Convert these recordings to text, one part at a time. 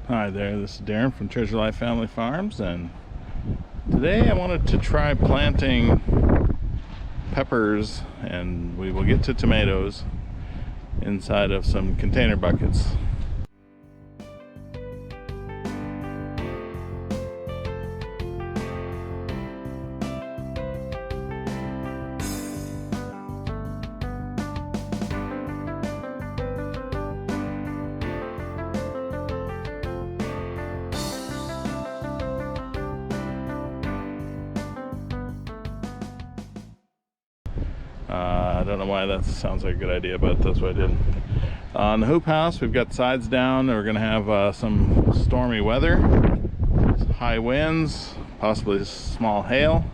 Hi there, this is Darren from Treasure Life Family Farms, and today I wanted to try planting peppers, and we will get to tomatoes inside of some container buckets. I don't know why that sounds like a good idea, but that's what I did. On the hoop house, we've got sides down. We're going to have some stormy weather, high winds, possibly small hail.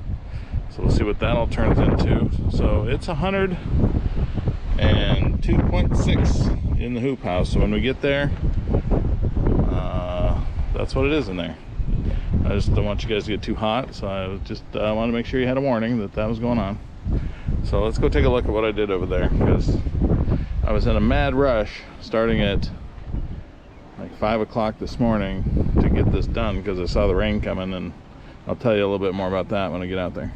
So we'll see what that all turns into. So it's 102.6 in the hoop house. So when we get there, that's what it is in there. I just don't want you guys to get too hot, so I just wanted to make sure you had a warning that that was going on. So let's go take a look at what I did over there, because I was in a mad rush starting at like 5 o'clock this morning to get this done because I saw the rain coming, and I'll tell you a little bit more about that when I get out there.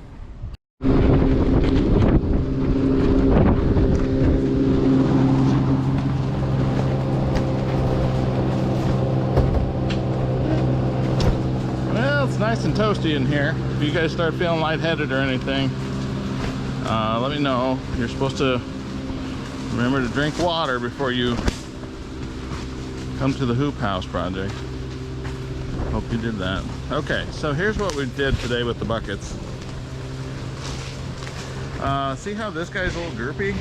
Well, it's nice and toasty in here. If you guys start feeling lightheaded or anything, let me know. You're supposed to remember to drink water before you come to the hoop house project. Hope you did that. Okay, so here's what we did today with the buckets. See how this guy's a little droopy?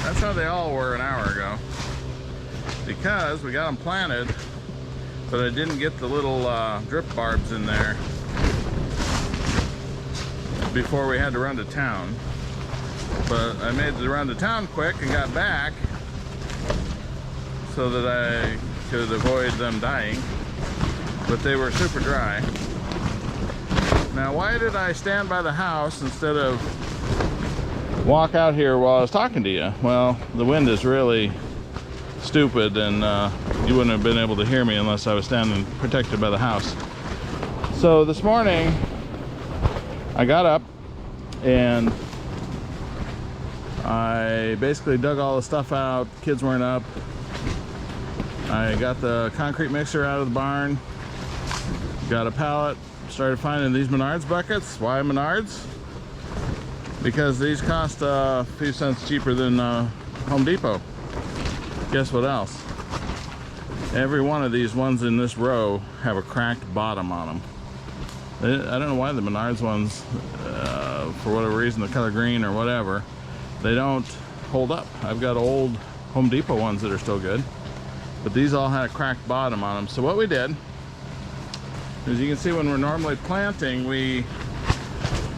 That's how they all were an hour ago. Because we got them planted, but I didn't get the little drip barbs in there before we had to run to town. But I made the run to town quick and got back so that I could avoid them dying, but they were super dry. Now, why did I stand by the house instead of walk out here while I was talking to you? Well, the wind is really stupid, and you wouldn't have been able to hear me unless I was standing protected by the house. So this morning I got up and I basically dug all the stuff out. Kids weren't up. I got the concrete mixer out of the barn, got a pallet, started finding these Menards buckets. Why Menards? Because these cost a few cents cheaper than Home Depot. Guess what else? Every one of these ones in this row have a cracked bottom on them. I don't know why the Menards ones, for whatever reason, the color green or whatever, they don't hold up. I've got old Home Depot ones that are still good, but these all had a cracked bottom on them. So what we did, as you can see, when we're normally planting, we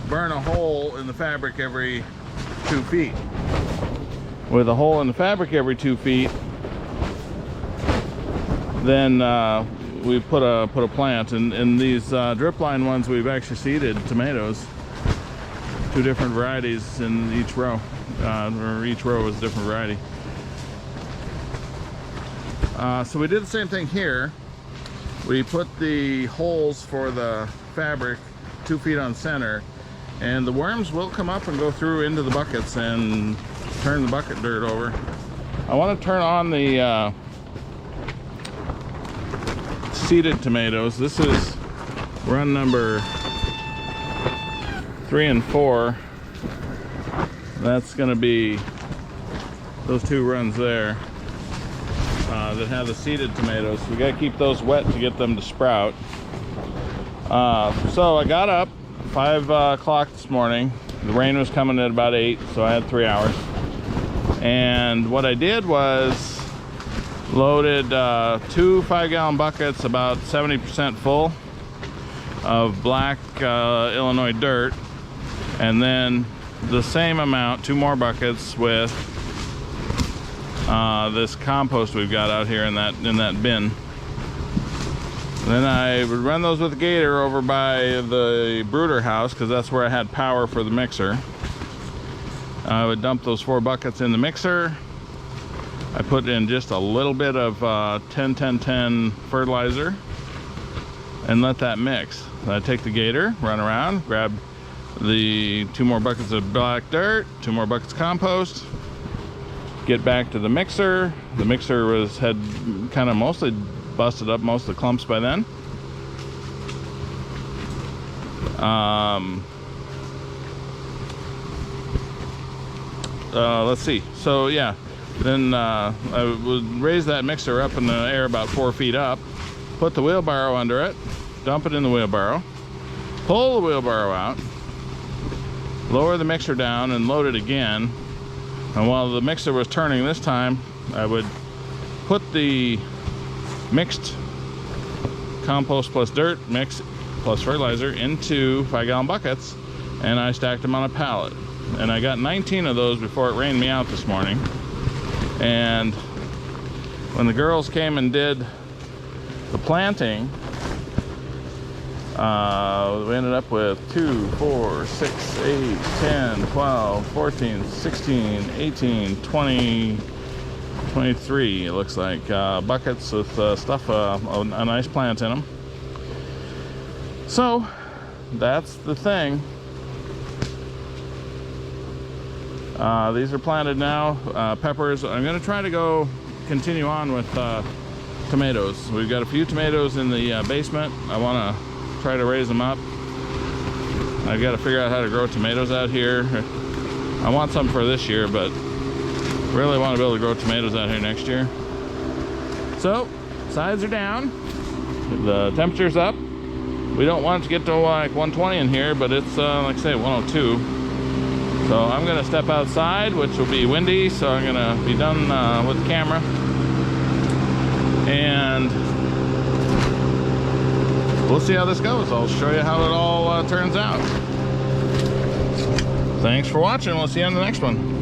burn a hole in the fabric every 2 feet. With a hole in the fabric every 2 feet, then we put a plant, and in these drip line ones, we've actually seeded tomatoes, 2 different varieties in each row, or each row is a different variety. So we did the same thing here. We put the holes for the fabric 2 feet on center, and the worms will come up and go through into the buckets and turn the bucket dirt over. I want to turn on the seeded tomatoes. This is run number 3 and 4. That's going to be those 2 runs there that have the seeded tomatoes. We got to keep those wet to get them to sprout. So I got up 5 o'clock this morning. The rain was coming at about 8, so I had 3 hours. And what I did was loaded 2 5-gallon buckets, about 70% full, of black Illinois dirt, and then the same amount, 2 more buckets, with this compost we've got out here in that bin. Then I would run those with a gator over by the brooder house, because that's where I had power for the mixer. I would dump those 4 buckets in the mixer, I put in just a little bit of 10-10-10 fertilizer and let that mix. I take the gator, run around, grab the 2 more buckets of black dirt, 2 more buckets of compost, get back to the mixer. The mixer had kind of mostly busted up most of the clumps by then. Let's see. So yeah, then I would raise that mixer up in the air about 4 feet up, put the wheelbarrow under it, dump it in the wheelbarrow, pull the wheelbarrow out, lower the mixer down and load it again. And while the mixer was turning this time, I would put the mixed compost plus dirt mix plus fertilizer into 5-gallon buckets, and I stacked them on a pallet. And I got 19 of those before it rained me out this morning. And when the girls came and did the planting, we ended up with 2, 4, 6, 8, 10, 12, 14, 16, 18, 20, 23, it looks like, buckets with stuff, a nice plant in them. So that's the thing. These are planted now. Peppers. I'm going to try to continue on with tomatoes. We've got a few tomatoes in the basement. I want to try to raise them up. I've got to figure out how to grow tomatoes out here. I want some for this year, but really want to be able to grow tomatoes out here next year. So, sides are down. The temperature's up. We don't want it to get to like 120 in here, but it's like I say 102. So I'm going to step outside, which will be windy, so I'm going to be done with the camera. And we'll see how this goes. I'll show you how it all turns out. Thanks for watching. We'll see you on the next one.